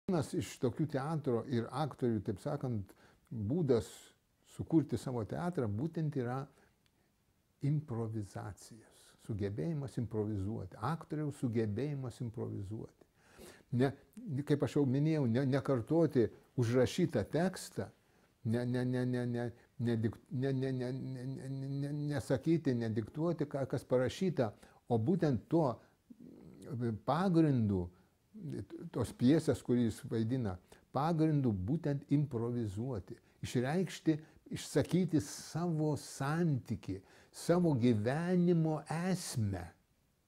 Vienas iš tokių teatro ir aktorių, taip sakant, būdas sukurti savo teatrą būtent yra improvizacijos, sugebėjimas improvizuoti, aktoriaus sugebėjimas improvizuoti. Kaip aš jau minėjau, nekartoti užrašytą tekstą, nesakyti, nediktuoti, kas parašyta, o būtent tuo pagrindu, tos pjesės, kurį jis vaidina, pagrindu būtent improvizuoti, išreikšti, išsakyti savo santykį, savo gyvenimo esmę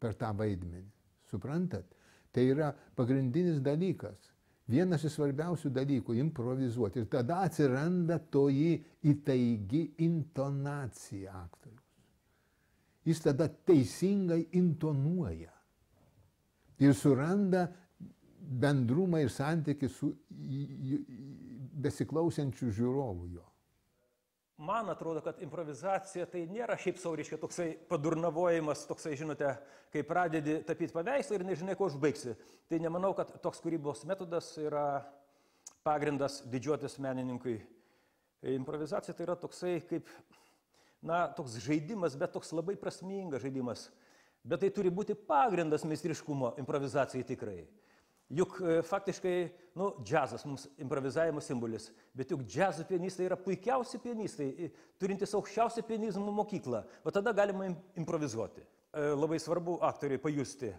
per tą vaidmenį. Suprantat? Tai yra pagrindinis dalykas. Vienas iš svarbiausių dalykų - improvizuoti. Ir tada atsiranda toji įtaigi intonacija aktoriaus. Jis tada teisingai intonuoja ir suranda bendrumą ir santykį su besiklausančiu žiūrovu jo. Man atrodo, kad improvizacija tai nėra šiaip sau, reiškia, toksai padurnavojimas, toksai, žinote, kai pradedi tapyti paveikslą ir nežinai, ko užbaigsi. Tai nemanau, kad toks kūrybos metodas yra pagrindas didžiuotis menininkui. Improvizacija tai yra toksai kaip, toks žaidimas, bet toks labai prasmingas žaidimas. Bet tai turi būti pagrindas meistriškumo improvizacijai tikrai. Juk faktiškai, džiazas mums improvizavimo simbolis, bet juk džiazo pianistai yra puikiausi pianistai, turintys aukščiausią pianizmo mokyklą, o tada galima improvizuoti. Labai svarbu aktoriai pajusti,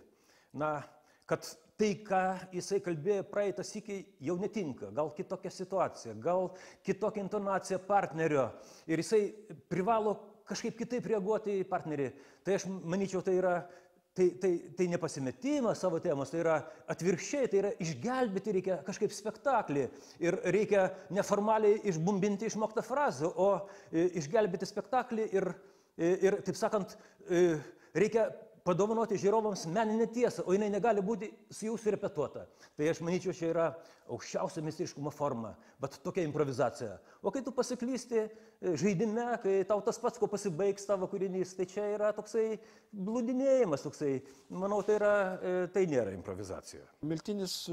kad tai, ką jisai kalbėjo praeitą sykį, jau netinka, gal kitokia situacija, gal kitokia intonacija partnerio ir jisai privalo kažkaip kitaip reaguoti į partnerį. Tai aš manyčiau, tai yra Tai nepasimetimas savo temos, tai yra atvirkščiai, tai yra išgelbėti reikia kažkaip spektaklį ir reikia neformaliai išbumbinti išmoktą frazę, o išgelbėti spektaklį ir taip sakant, reikia padovanoti žiūrovams meninę tiesą, o jinai negali būti su jų surepetuota. Tai aš manyčiau, čia yra aukščiausia meistriškumo forma, bet tokia improvizacija. O kai tu pasiklysti žaidime, kai tau tas pats, ko pasibaigs tavo kūrinys, tai čia yra toksai blūdinėjimas, toksai, manau, tai nėra improvizacija. Miltinis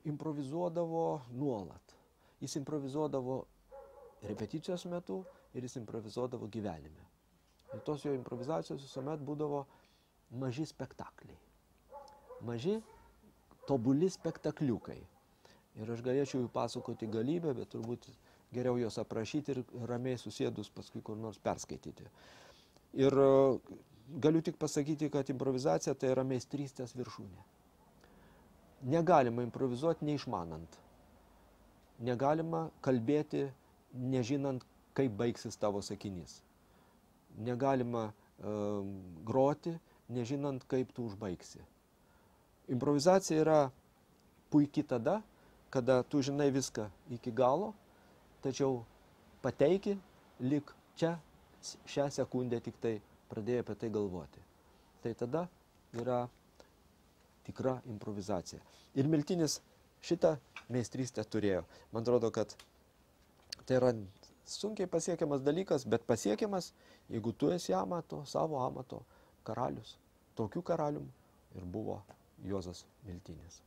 improvizuodavo nuolat. Jis improvizuodavo repeticijos metu ir jis improvizuodavo gyvenime. Ir tos jo improvizacijos visuomet būdavo maži spektakliai. Maži, tobuli spektakliukai. Ir aš galėčiau jų pasakoti galybę, bet turbūt geriau juos aprašyti ir ramiai susėdus paskui kur nors perskaityti. Ir galiu tik pasakyti, kad improvizacija tai yra meistrystės viršūnė. Negalima improvizuoti neišmanant. Negalima kalbėti, nežinant, kaip baigsis tavo sakinys. Negalima groti, nežinant, kaip tu užbaigsi. Improvizacija yra puikiai tada, kada tu žinai viską iki galo, tačiau pateiki, lyg čia šią sekundę tik tai pradėjai apie tai galvoti. Tai tada yra tikra improvizacija. Ir Miltinis šitą meistrystę turėjo. Man atrodo, kad tai yra sunkiai pasiekiamas dalykas, bet pasiekiamas, jeigu tu esi savo amato karalius. Tokiu karalium ir buvo Juozas Miltinis.